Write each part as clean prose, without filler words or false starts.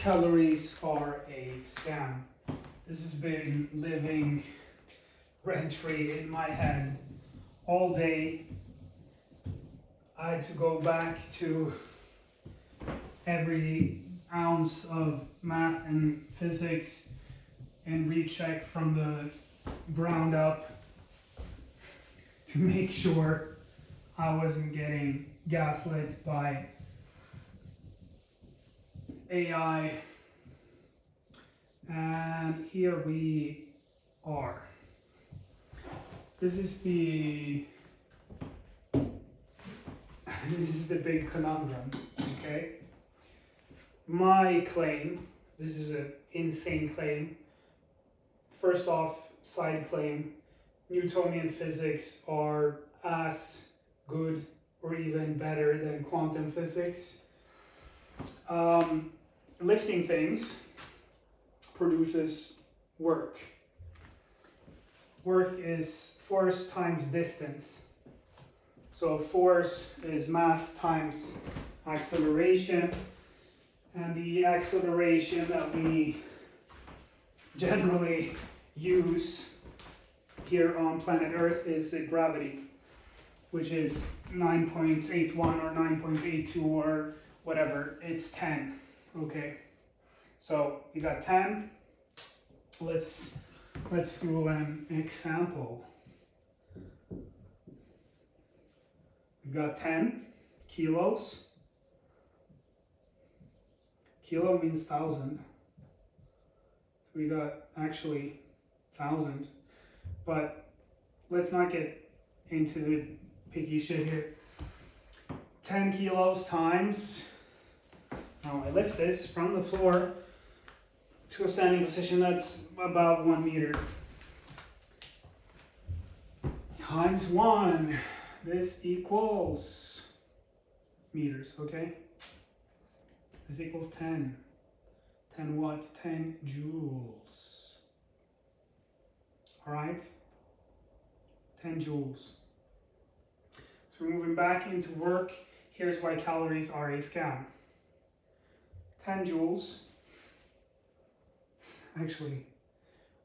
Calories are a scam. This has been living rent-free in my head all day. I had to go back to every ounce of math and physics and recheck from the ground up to make sure I wasn't getting gaslit by AI. And here we are. This is the big conundrum, okay? My claim, this is an insane claim. First off, side claim, Newtonian physics are as good or even better than quantum physics. Lifting things produces work. Work is force times distance. So force is mass times acceleration, and the acceleration that we generally use here on planet Earth is gravity, which is 9.81 or 9.82 or whatever. It's 10. Okay, so we got 10. Let's do an example. We've got 10 kilos. Kilo means 1,000. So we got actually 1,000. But let's not get into the picky shit here. 10 kilos times, now I lift this from the floor to a standing position that's about 1 meter. Times 1. This equals meters, okay? This equals 10. 10 what? 10 joules. All right? 10 joules. So we're moving back into work. Here's why calories are a scam. 10 joules. Actually,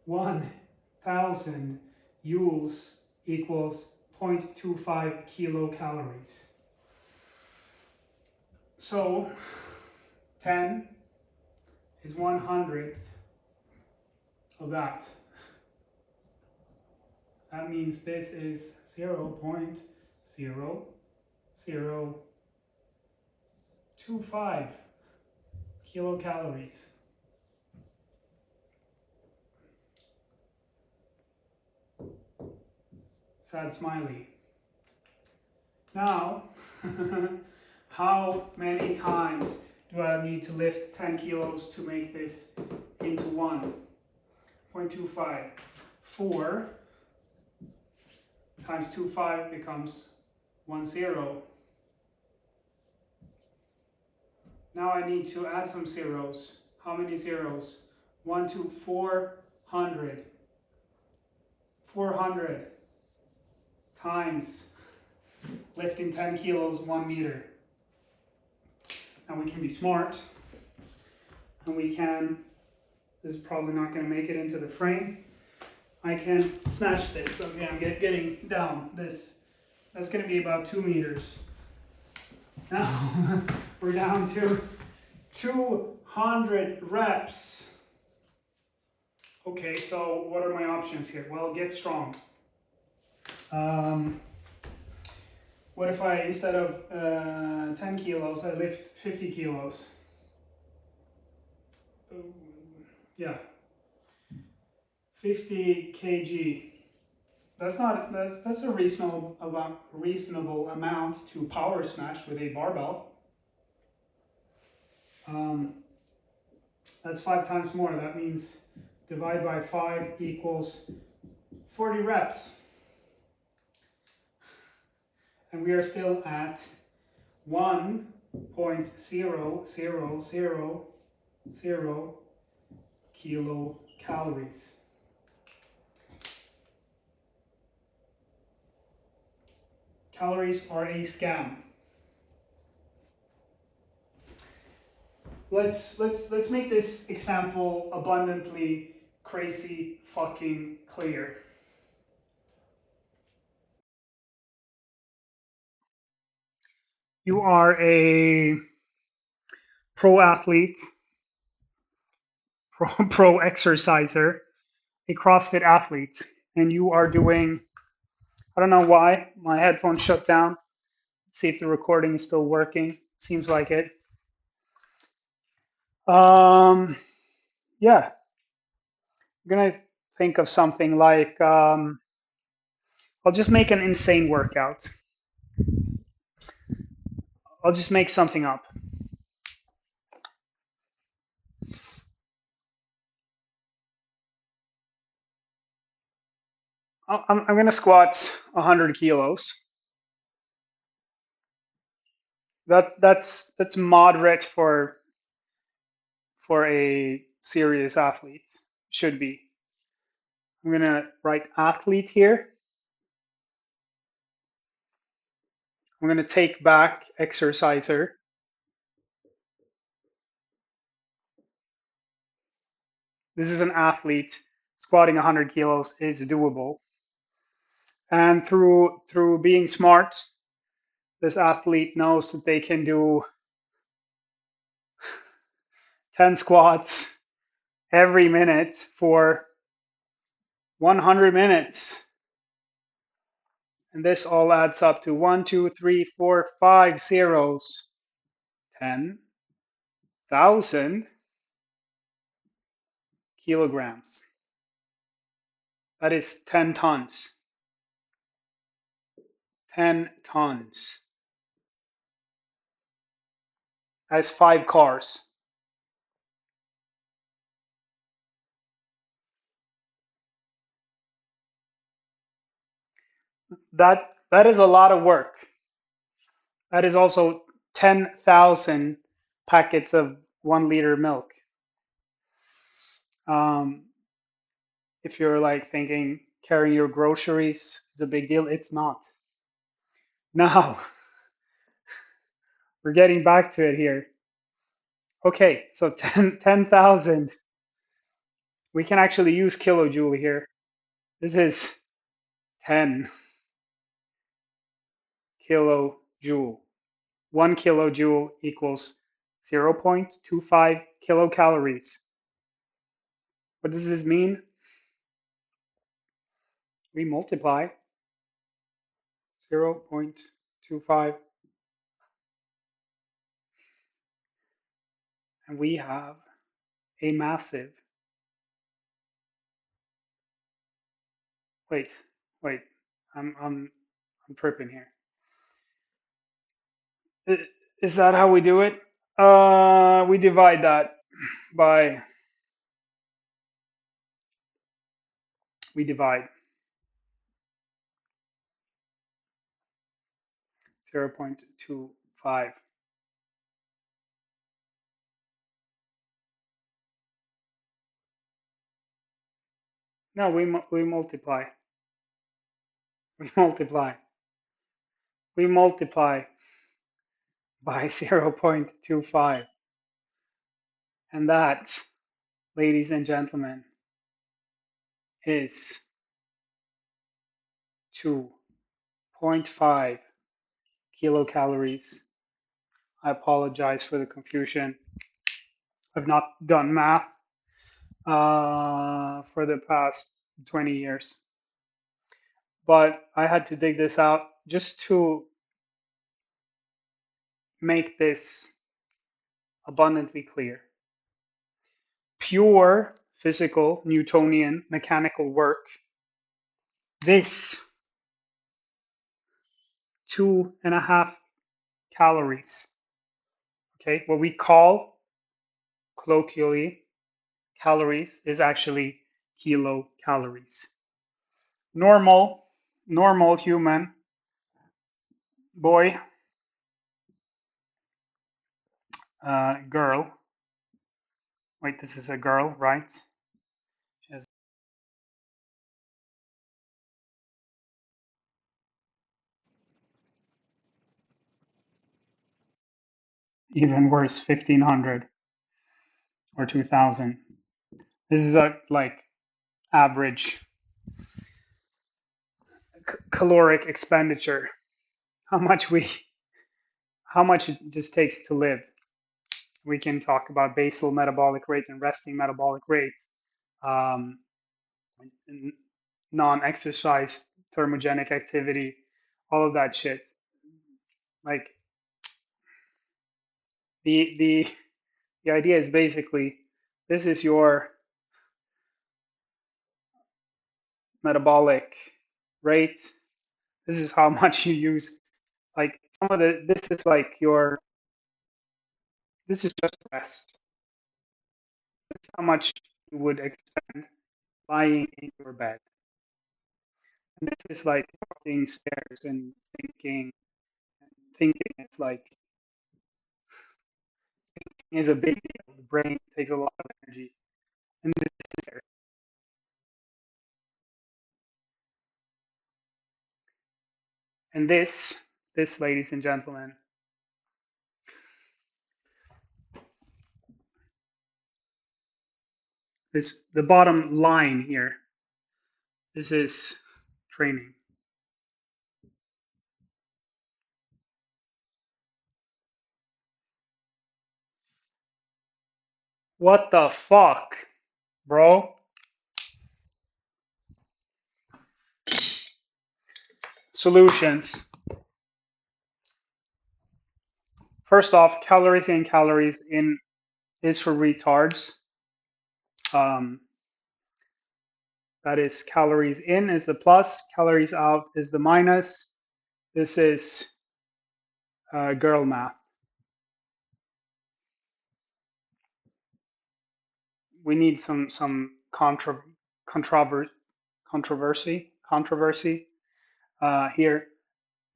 1,000 joules equals 0.25 kilocalories. So 10 is 1/100th of that. That means this is 0.0025 kilocalories. Sad smiley. Now, how many times do I need to lift 10 kilos to make this into 1.25? 4 times 2.5 becomes 10. Now I need to add some zeros. How many zeros? 1 to 400. 400 times lifting 10 kilos 1 meter. Now we can be smart, and we can, this is probably not going to make it into the frame, I can snatch this. Okay, I'm getting down this. That's going to be about 2 meters. Now we're down to 200 reps. Okay, so what are my options here? Well, get strong. What if I, instead of 10 kilos, I lift 50 kilos? Yeah, 50 kg. That's a reasonable amount to power snatch with a barbell. That's 5 times more. That means divide by 5 equals 40 reps. And we are still at 1.0000 kilocalories. Calories are a scam. let's make this example abundantly crazy fucking clear. You are a pro athlete, pro exerciser, a CrossFit athlete, and you are doing, I don't know why, my headphones shut down. Let's see if the recording is still working. Seems like it. Um, yeah, I'm gonna think of something like I'll just make an insane workout. I'll just make something up. I'm gonna squat 100 kilos. That's moderate for a serious athlete. Should be. I'm gonna write athlete here. I'm gonna take back exerciser. This is an athlete. Squatting 100 kilos is doable. And through being smart, this athlete knows that they can do 10 squats every minute for 100 minutes. And this all adds up to 1, 2, 3, 4, 5 zeros. 10,000 kilograms. That is 10 tons. 10 tons. That's 5 cars. That is a lot of work. That is also 10,000 packets of 1 liter milk. Um, if you're like thinking carrying your groceries is a big deal, it's not. Now, we're getting back to it here. Okay, so 10,000. We can actually use kilojoule here. This is 10 kilojoule. 1 kilojoule equals 0.25 kilocalories. What does this mean? We multiply 0.25 and we have a massive, wait, wait, I'm tripping here. Is that how we do it? We divide that by, we divide 0.25. No, we multiply. We multiply. We multiply by 0.25. And that, ladies and gentlemen, is 2.5 kilocalories. I apologize for the confusion. I've not done math for the past 20 years. But I had to dig this out just to make this abundantly clear. Pure physical, Newtonian, mechanical work, this 2.5 calories, okay, what we call colloquially calories is actually kilocalories. Normal human boy, girl. Wait, this is a girl, right? She has even worse, 1500. or 2000. This is a like average caloric expenditure. How much we how much it just takes to live. We can talk about basal metabolic rate and resting metabolic rate, um, non-exercise thermogenic activity, all of that shit. Like the the idea is basically this is your metabolic rate. This is how much you use. Like some of the this is like your this is just rest. This is how much you would expend lying in your bed. And this is like walking stairs and thinking. Thinking it's like is a big deal. The brain takes a lot of energy. And this, and this, ladies and gentlemen, this the bottom line here. This is training. What the fuck, bro? Solutions. First off, calories in, calories in is for retards. Um, that is calories in is the plus, calories out is the minus. This is girl math. We need some controversy here.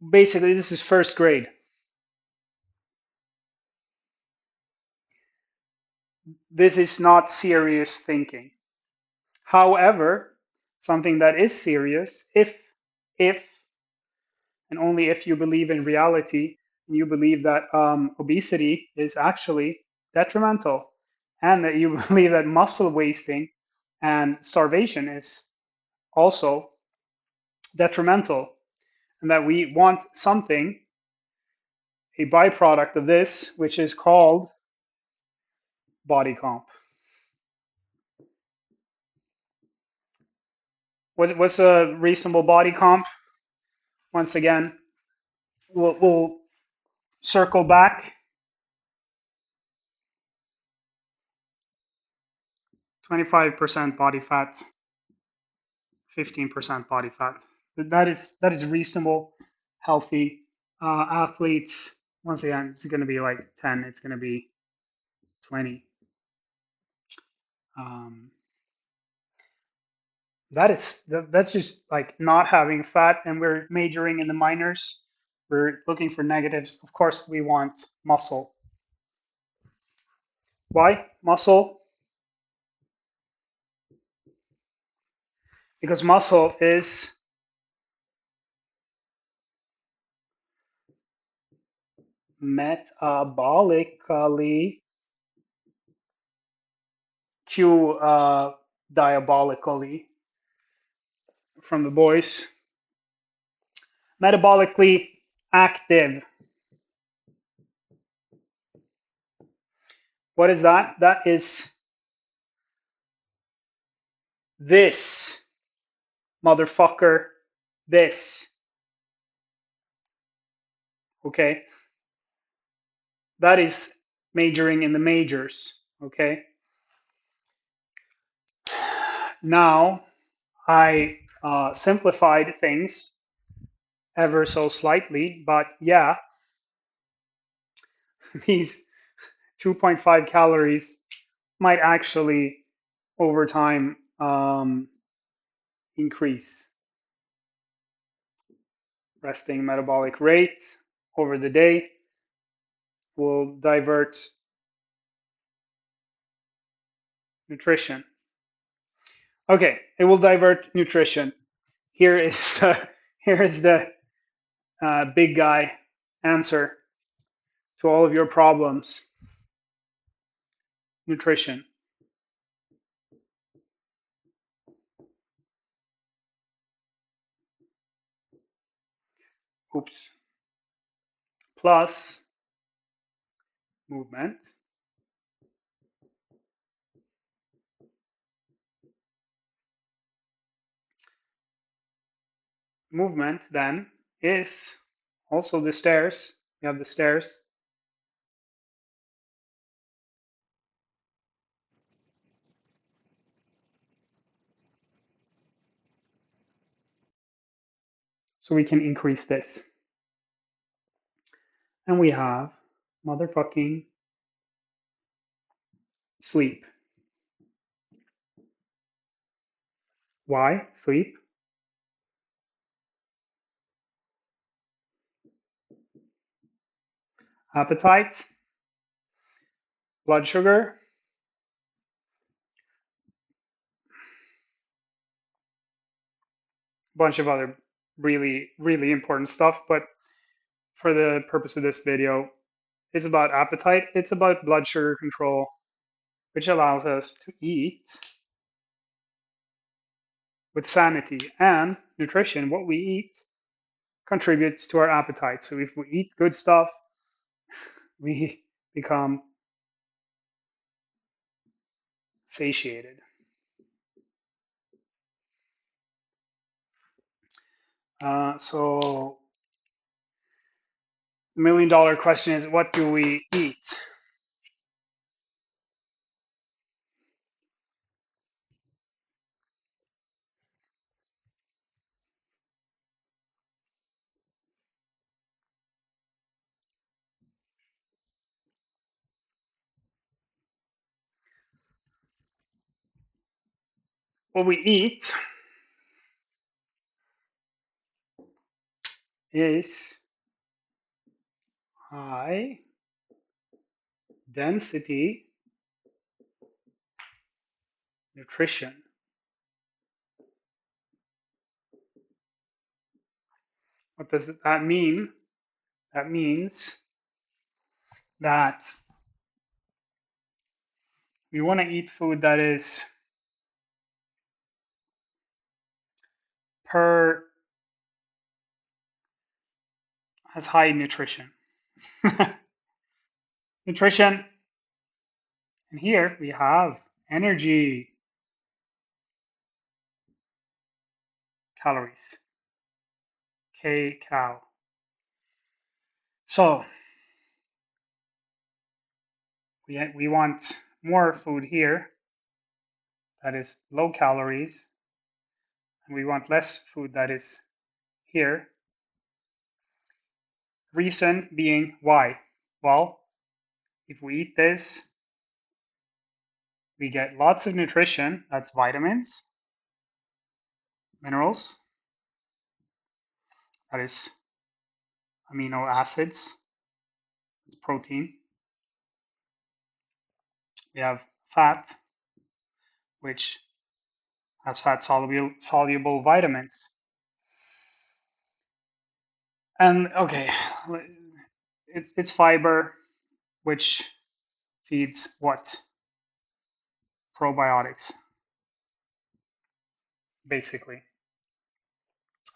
Basically, this is first grade. This is not serious thinking. However, something that is serious, if and only if you believe in reality, and you believe that obesity is actually detrimental, and that you believe that muscle wasting and starvation is also detrimental, and that we want something, a byproduct of this, which is called body comp. What's a reasonable body comp? Once again, we'll circle back. 25% body fat, 15% body fat. That is reasonable, healthy athletes. Once again, it's going to be like 10. It's going to be 20. Um, that's just like not having fat, and we're majoring in the minors. We're looking for negatives. Of course, we want muscle. Why muscle? Because muscle is metabolically diabolically from the boys. Metabolically active. What is that? That is this, motherfucker. This. Okay? That is majoring in the majors. Okay? Now, I simplified things ever so slightly, but yeah, these 2.5 calories might actually over time increase resting metabolic rate over the day, will divert nutrition. Okay, it will divert nutrition. Here is the big guy answer to all of your problems. nutrition. Oops. Plus movement. Movement then is also the stairs. We have the stairs. So we can increase this. And we have motherfucking sleep. Why sleep? Appetite, blood sugar, a bunch of other really, really important stuff. But for the purpose of this video, it's about appetite. It's about blood sugar control, which allows us to eat with sanity, and nutrition. What we eat contributes to our appetite. So if we eat good stuff, we become satiated. So the $1,000,000 question is, what do we eat? What we eat is high density nutrition. What does that mean? That means that we want to eat food that is has high nutrition. Nutrition. And here we have energy, calories, kcal. So we want more food here that is low calories, and we want less food that is here. Reason being why? Well, if we eat this, we get lots of nutrition. That's vitamins, minerals, that is amino acids, it's protein. We have fat, which has fat soluble vitamins. And okay, it's fiber, which feeds what? Probiotics, basically.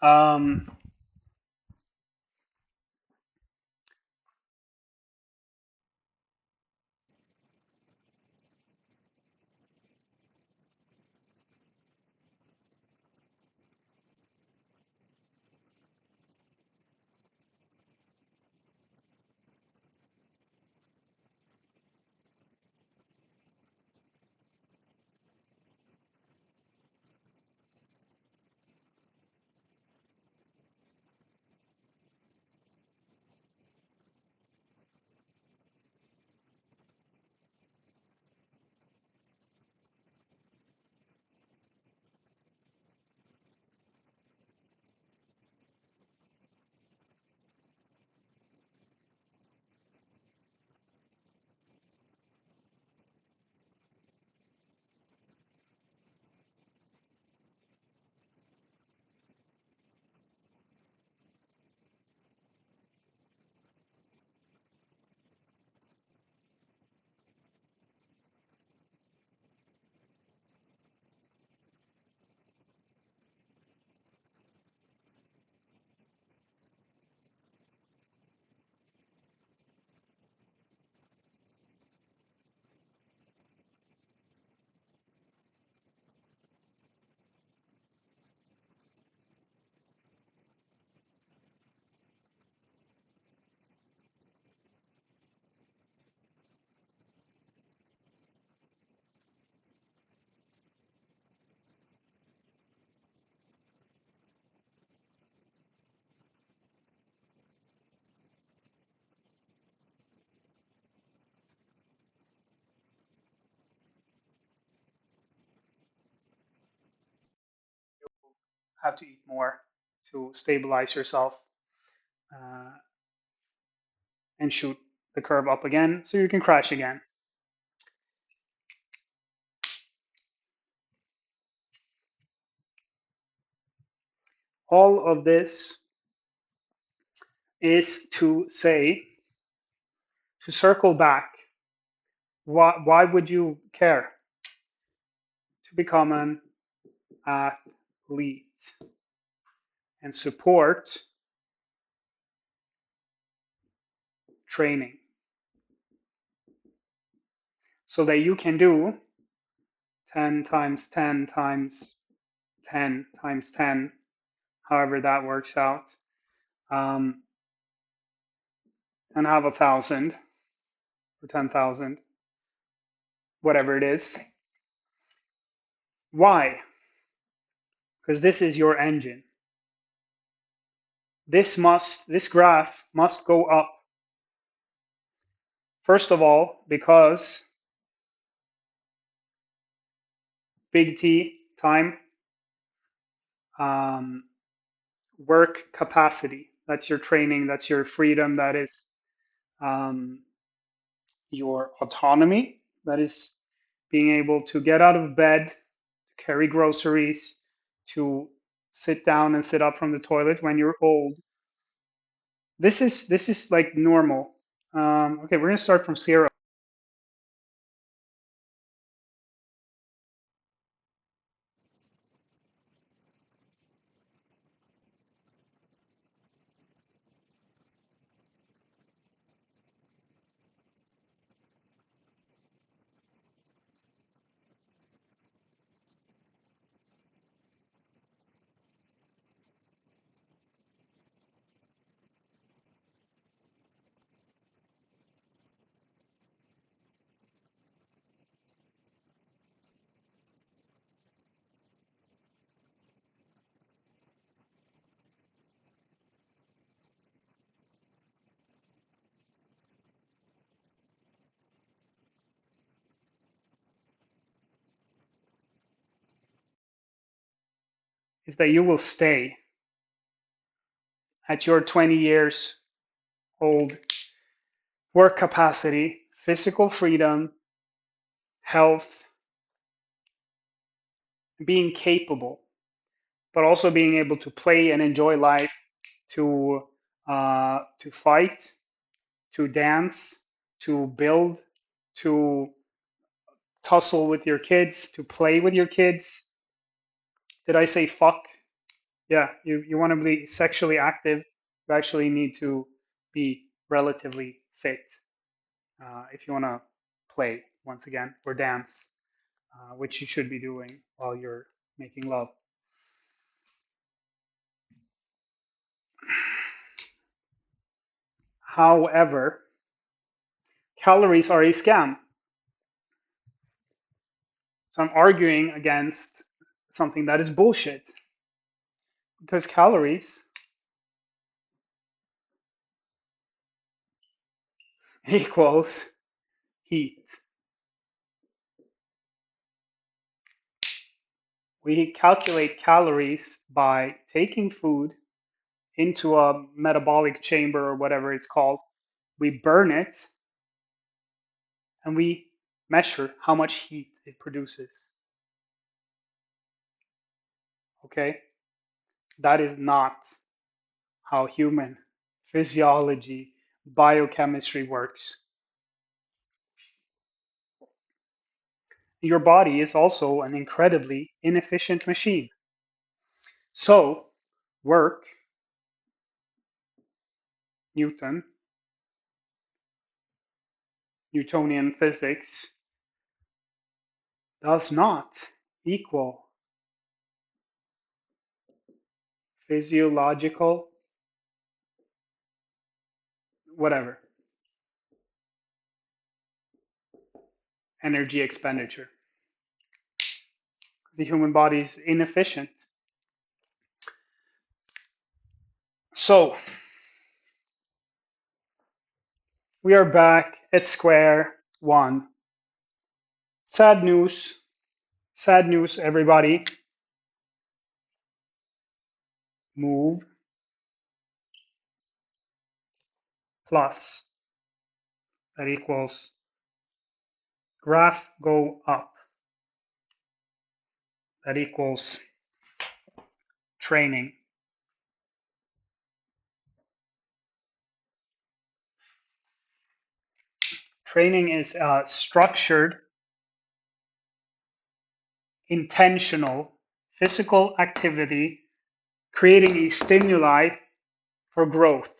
Um, have to eat more to stabilize yourself uh, and shoot the curve up again so you can crash again. All of this is to say, to circle back, why would you care to become an athlete and support training so that you can do 10 times 10 times 10 times 10, however that works out, um, and have 1,000 or 10,000, whatever it is. Why? Because this is your engine. This graph must go up. First of all, because big T, time, um, work capacity. That's your training, that's your freedom, that is um, your autonomy, that is being able to get out of bed, to carry groceries, to sit down and sit up from the toilet when you're old. This is like normal. Okay, we're gonna start from 0. Is that you will stay at your 20 years old work capacity, physical freedom, health, being capable, but also being able to play and enjoy life, to fight, to dance, to build, to tussle with your kids, to play with your kids. Did I say fuck? Yeah, you want to be sexually active, you actually need to be relatively fit if you want to play once again or dance, which you should be doing while you're making love. However, calories are a scam. So I'm arguing against something that is bullshit because calories equals heat. We calculate calories by taking food into a metabolic chamber or whatever it's called. We burn it and we measure how much heat it produces. Okay? That is not how human physiology, biochemistry works. Your body is also an incredibly inefficient machine. So, work, Newton, Newtonian physics, does not equal physiological, whatever, energy expenditure. The human body is inefficient. So, we are back at square one. Sad news, everybody. move plus, that equals graph go up, that equals training. Training is structured, intentional physical activity, creating a stimuli for growth,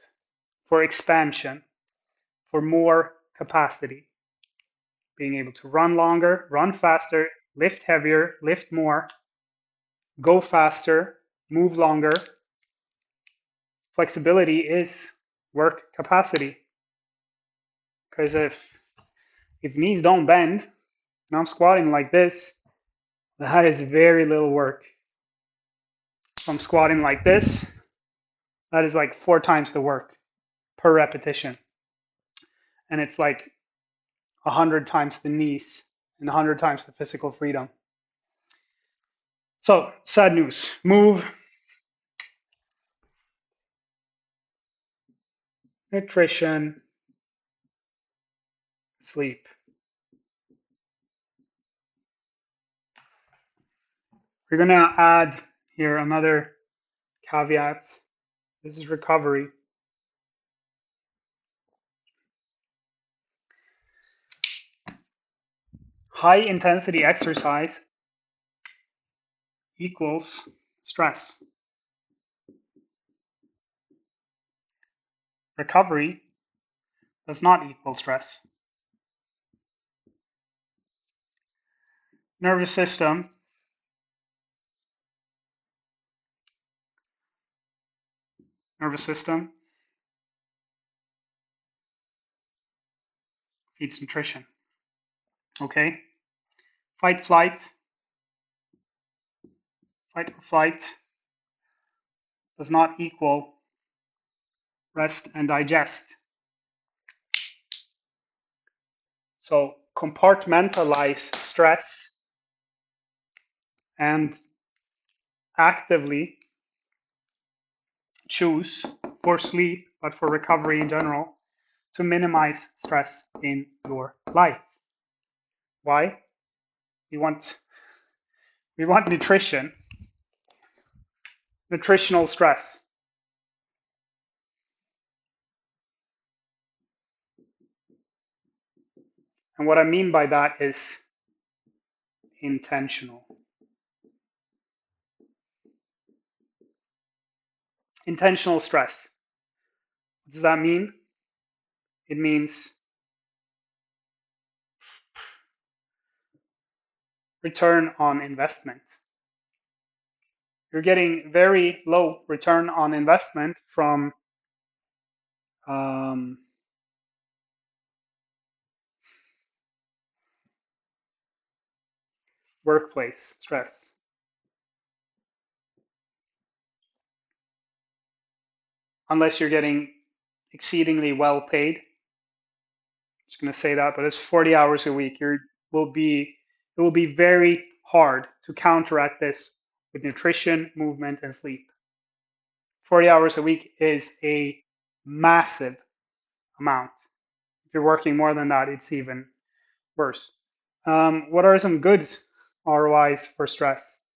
for expansion, for more capacity. Being able to run longer, run faster, lift heavier, lift more, go faster, move longer. Flexibility is work capacity. Because if knees don't bend, and I'm squatting like this, that is very little work. If I'm squatting like this, that is like 4 times the work per repetition. And it's like 100 times the knees and 100 times the physical freedom. So, sad news. Move, nutrition, sleep. We're going to add here another caveat. This is recovery. High intensity exercise equals stress. Recovery does not equal stress. Nervous system feeds nutrition. Okay? Fight, flight or flight does not equal rest and digest. So compartmentalize stress and actively choose for sleep, but for recovery in general, to minimize stress in your life. Why? We want nutrition, nutritional stress. And what I mean by that is intentional. Intentional stress. What does that mean? It means return on investment. You're getting very low return on investment from workplace stress. Unless you're getting exceedingly well paid. I'm just going to say that, but it's 40 hours a week. It will be very hard to counteract this with nutrition, movement, and sleep. 40 hours a week is a massive amount. If you're working more than that, it's even worse. What are some good ROIs for stress?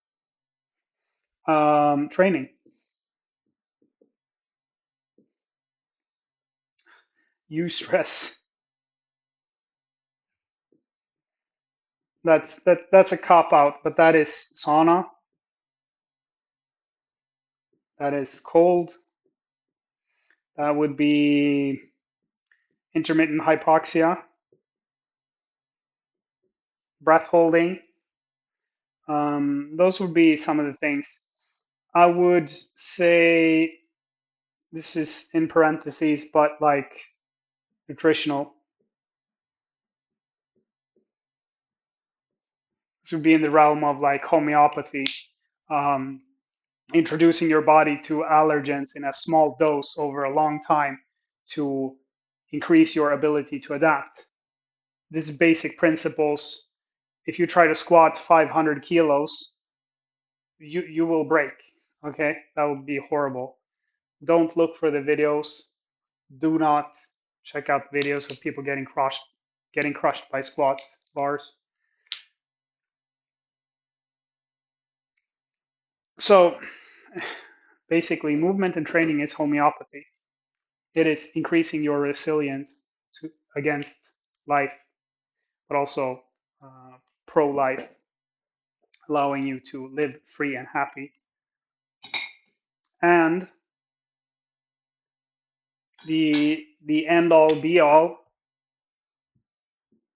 Training. Eustress. That's a cop out, but that is sauna. That is cold. That would be intermittent hypoxia, breath holding. Those would be some of the things. I would say, this is in parentheses, but like nutritional. This would be in the realm of like homeopathy, introducing your body to allergens in a small dose over a long time to increase your ability to adapt. This is basic principles. If you try to squat 500 kilos, you will break. Okay, that would be horrible. Don't look for the videos. Do not check out videos of people getting crushed by squat bars. So basically, movement and training is homeopathy. It is increasing your resilience against life, but also pro-life, allowing you to live free and happy. And the end all be all,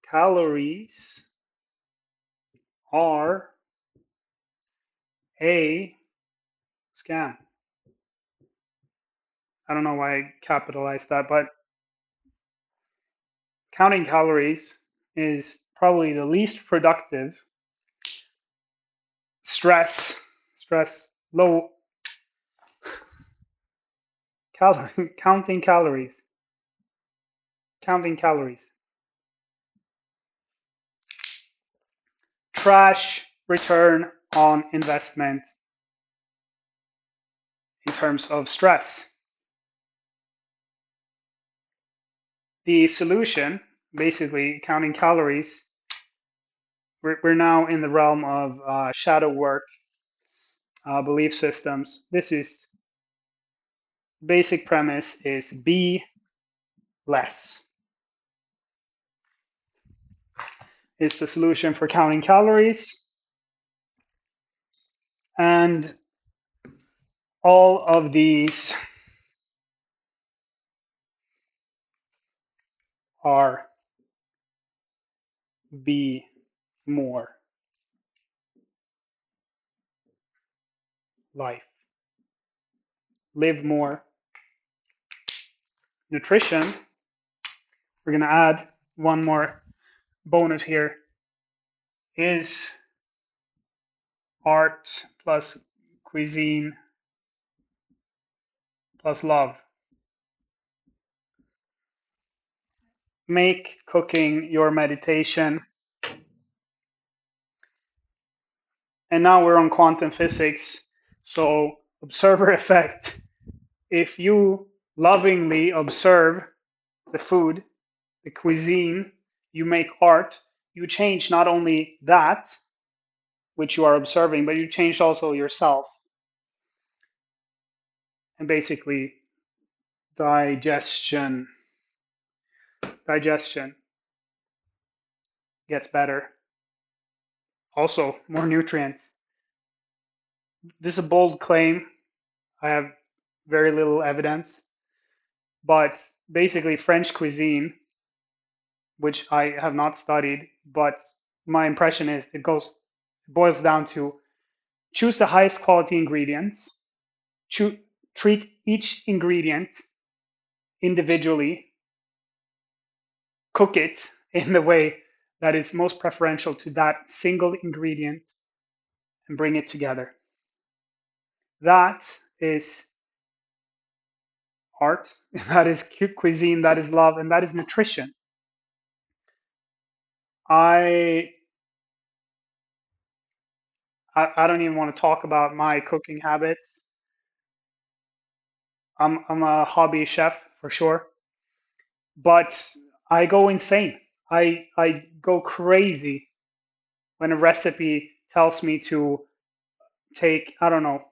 calories are a scam. I don't know why I capitalized that, but counting calories is probably the least productive low counting calories, counting calories. Trash return on investment in terms of stress. The solution, basically counting calories, we're now in the realm of shadow work, belief systems. This is basic premise is be less. Is the solution for counting calories. And all of these are be more life. Live more. Nutrition, we're going to add one more bonus here, is art plus cuisine plus love. Make cooking your meditation. And now we're on quantum physics. So, observer effect. If you lovingly observe the food, the cuisine, you make art, you change not only that which you are observing, but you change also yourself. And basically, digestion gets better. Also, more nutrients. This is a bold claim. I have very little evidence, but basically French cuisine, which I have not studied, but my impression is it boils down to choose the highest quality ingredients, treat each ingredient individually, cook it in the way that is most preferential to that single ingredient, and bring it together. That is art, that is cuisine, that is love, and that is nutrition. I I don't even want to talk about my cooking habits. I'm a hobby chef for sure, but I go insane. I go crazy when a recipe tells me to take, I don't know,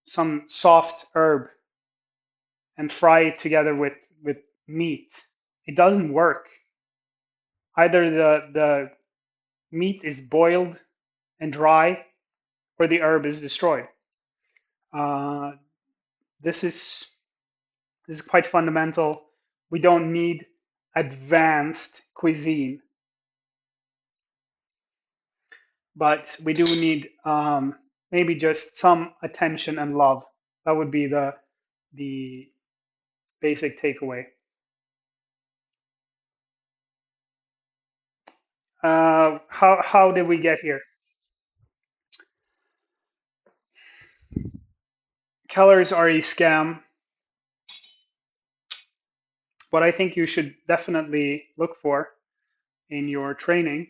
some soft herb and fry it together with meat. It doesn't work. Either the meat is boiled and dry, or the herb is destroyed. Uh, this is this is quite fundamental. We don't need advanced cuisine, but we do need maybe just some attention and love. That would be the basic takeaway. How did we get here? Calories are a scam. What I think you should definitely look for in your training,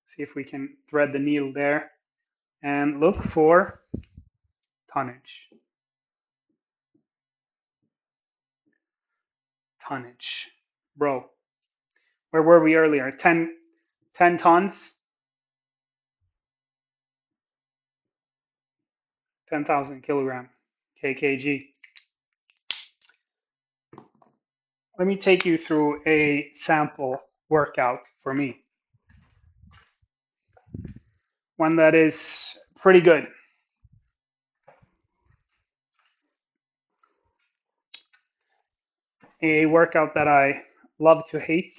see if we can thread the needle there, and look for tonnage. Tonnage. Bro, where were we earlier? 10 tons, 10,000 kilogram, kkg. Let me take you through a sample workout for me. One that is pretty good. A workout that I love to hate.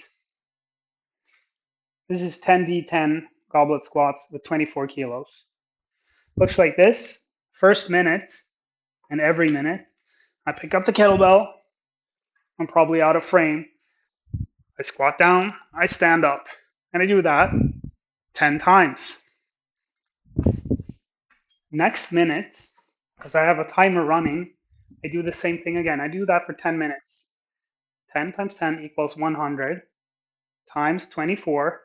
This is 10d10 goblet squats with 24 kilos. Looks like this. First minute and every minute, I pick up the kettlebell. I'm probably out of frame. I squat down, I stand up, and I do that 10 times. Next minute, because I have a timer running, I do the same thing again. I do that for 10 minutes. 10 times 10 equals 100 times 24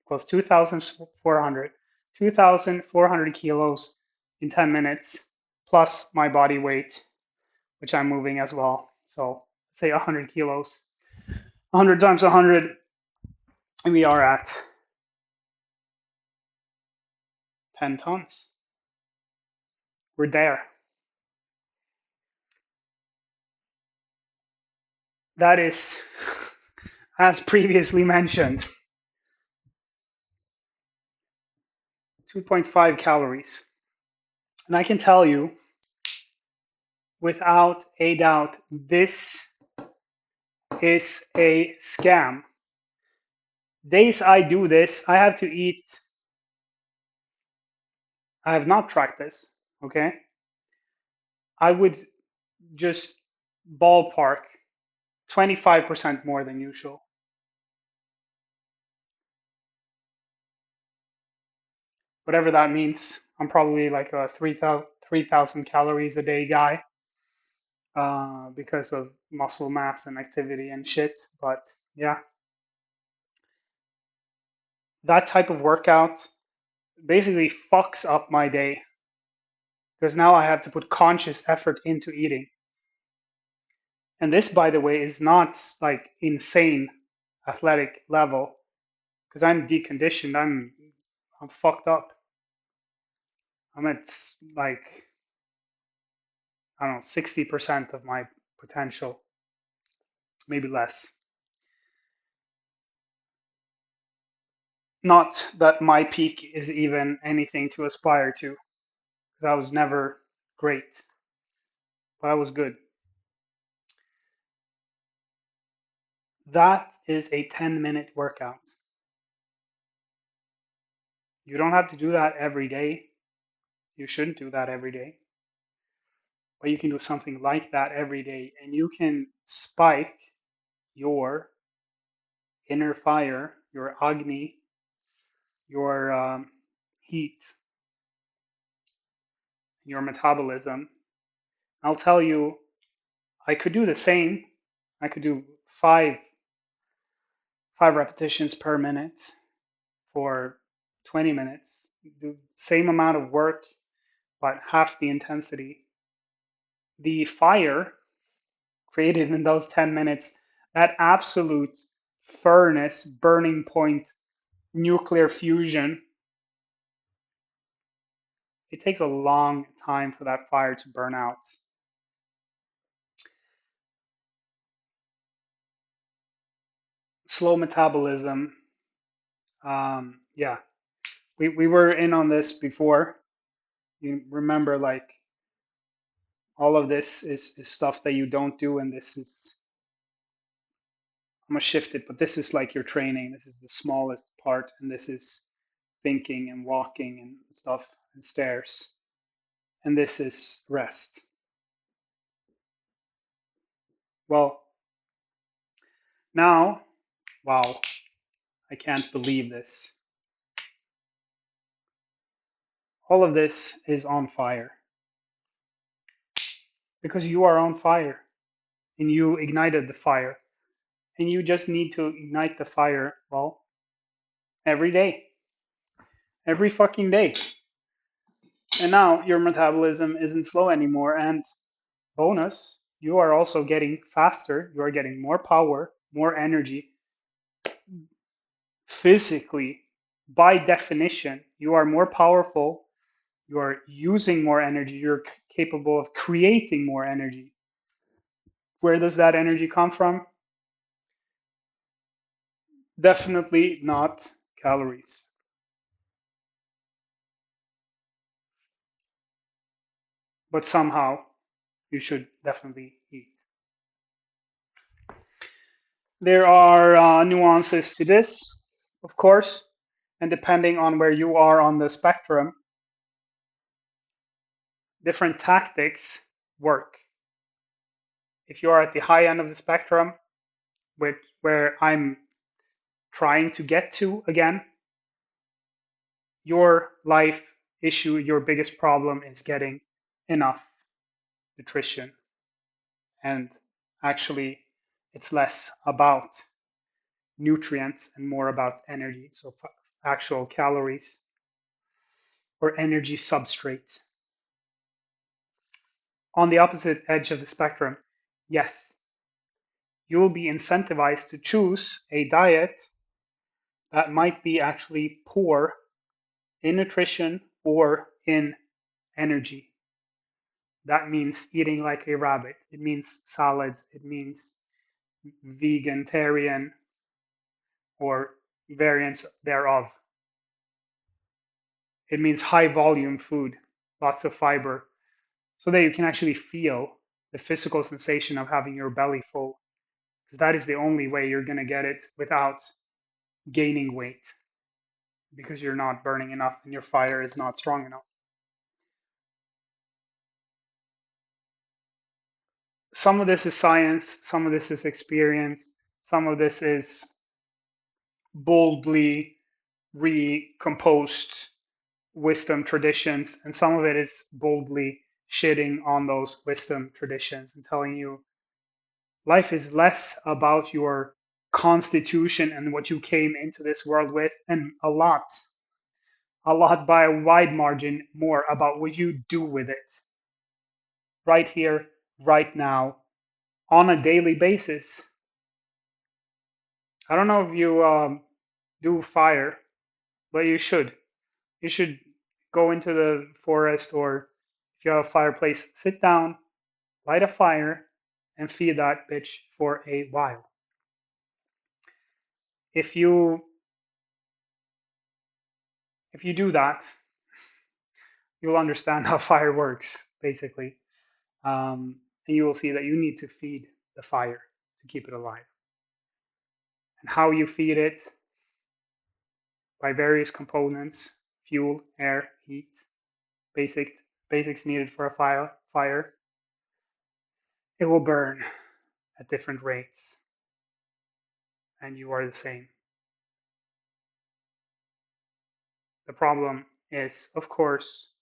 equals 2,400. 2,400 kilos in 10 minutes plus my body weight, which I'm moving as well. So say 100 kilos. 100 times 100, and we are at 10 tons. We're there. That is, as previously mentioned, 2.5 calories. And I can tell you, without a doubt, this is a scam. Days I do this, I have to eat. I have not tracked this, okay? I would just ballpark 25% more than usual. Whatever that means. I'm probably like a 3,000 calories a day guy because of muscle mass and activity and shit. But yeah, that type of workout basically fucks up my day because now I have to put conscious effort into eating. And this, by the way, is not like insane athletic level because I'm deconditioned. I'm fucked up. I'm at like I don't know 60% of my potential, maybe less. Not that my peak is even anything to aspire to, because I was never great, but I was good. That is a 10-minute workout. You don't have to do that every day. You shouldn't do that every day. But you can do something like that every day, and you can spike your inner fire, your Agni, your heat, your metabolism. I'll tell you, I could do the same. I could do five repetitions per minute for 20 minutes. Do same amount of work, but half the intensity. The fire created in those 10 minutes, that absolute furnace, burning point, nuclear fusion, it takes a long time for that fire to burn out. Slow metabolism. Yeah, we were in on this before. You remember, like, all of this is stuff that you don't do, and this is, I'm gonna shift it, but this is like your training. This is the smallest part, and this is thinking and walking and stuff and stairs. And this is rest. Well, now, wow, I can't believe this. All of this is on fire because you are on fire and you ignited the fire. And you just need to ignite the fire, well, every day. Every fucking day. And now your metabolism isn't slow anymore. And bonus, you are also getting faster. You are getting more power, more energy. Physically, by definition, you are more powerful. You are using more energy. You're capable of creating more energy. Where does that energy come from? Definitely not calories, but somehow you should definitely eat. There are nuances to this, of course, and depending on where you are on the spectrum, different tactics work. If you are at the high end of the spectrum, which where I'm trying to get to again, your life issue, your biggest problem is getting enough nutrition. And actually, it's less about nutrients and more about energy. So, actual calories or energy substrate. On the opposite edge of the spectrum, yes, you will be incentivized to choose a diet that might be actually poor in nutrition or in energy. That means eating like a rabbit. It means salads. It means vegetarian or variants thereof. It means high volume food, lots of fiber, so that you can actually feel the physical sensation of having your belly full. Because that is the only way you're going to get it without gaining weight, because you're not burning enough and your fire is not strong enough. Some of this is science, some of this is experience, some of this is boldly recomposed wisdom traditions, and some of it is boldly shitting on those wisdom traditions and telling you life is less about your constitution and what you came into this world with, and a lot by a wide margin more about what you do with it right here, right now, on a daily basis. I don't know if you do fire, but you should. You should go into the forest, or if you have a fireplace, sit down, light a fire, and feed that bitch for a while. If you if you do that, you'll understand how fire works, basically. And you will see that you need to feed the fire to keep it alive. And how you feed it, by various components: fuel, air, heat, basics needed for a fire. It will burn at different rates, and you are the same. The problem is, of course,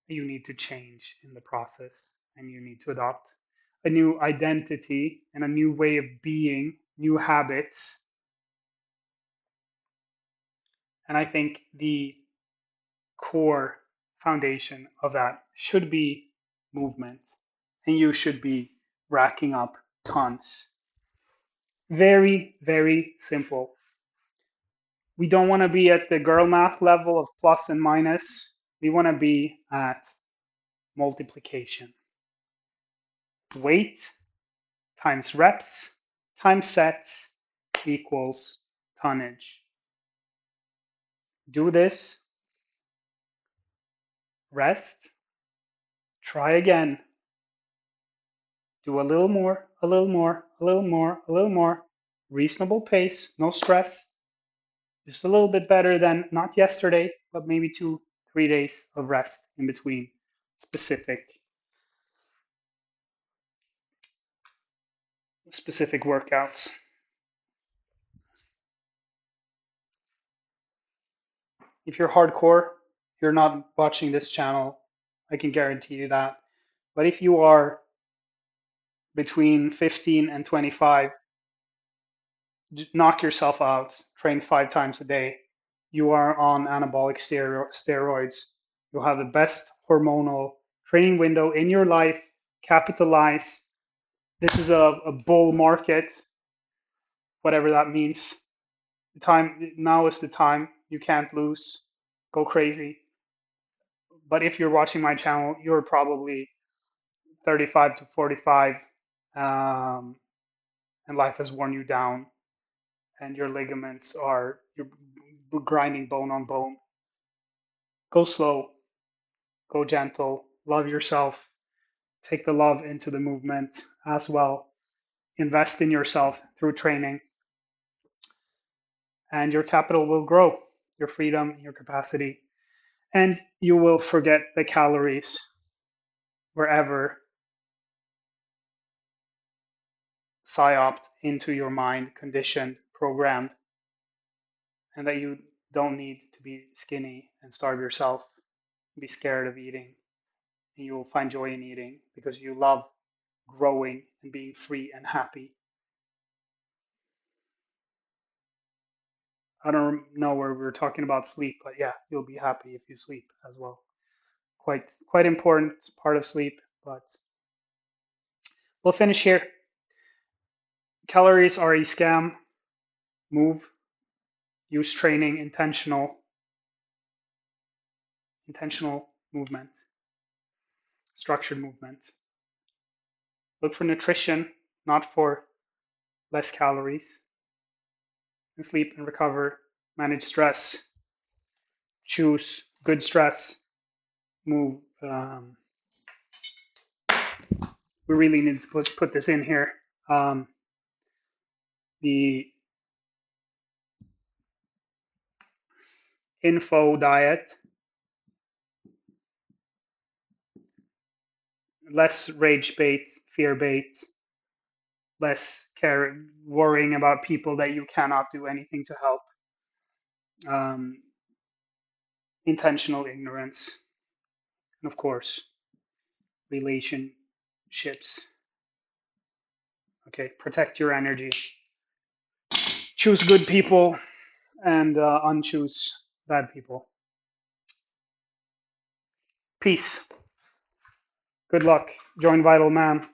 you need to change in the process, and you need to adopt a new identity and a new way of being, new habits. And I think the core foundation of that should be movement, and you should be racking up tons. Very, very simple. We don't want to be at the girl math level of plus and minus. We want to be at multiplication. Weight times reps times sets equals tonnage. Do this, rest, try again, do a little more, a little more, a little more, a little more. Reasonable pace, no stress. Just a little bit better than not yesterday, but maybe 2, 3 days of rest in between specific workouts. If you're hardcore, you're not watching this channel. I can guarantee you that. But if you are between 15 and 25, knock yourself out, train 5 times a day. You are on anabolic steroids. You'll have the best hormonal training window in your life. Capitalize. This is a bull market, whatever that means. The time now is the time. You can't lose. Go crazy. But if you're watching my channel, you're probably 35 to 45, and life has worn you down, and your ligaments are you're grinding bone on bone. Go slow, go gentle, love yourself, take the love into the movement as well. Invest in yourself through training, and your capital will grow, your freedom, your capacity, and you will forget the calories wherever psyoped into your mind, conditioned, programmed, and that you don't need to be skinny and starve yourself, be scared of eating, and you will find joy in eating because you love growing and being free and happy. I don't know where we were talking about sleep, but yeah, you'll be happy if you sleep as well. Quite important part of sleep, but we'll finish here. Calories are a scam. Move, use training, intentional movement, structured movement. Look for nutrition, not for less calories. And sleep and recover, manage stress, choose good stress, move. We really need to put this in here. The info diet, less rage bait, fear bait, less worrying about people that you cannot do anything to help, intentional ignorance, and of course, relationships. Okay, protect your energy. Choose good people and unchoose bad people. Peace. Good luck. Join Vital Man.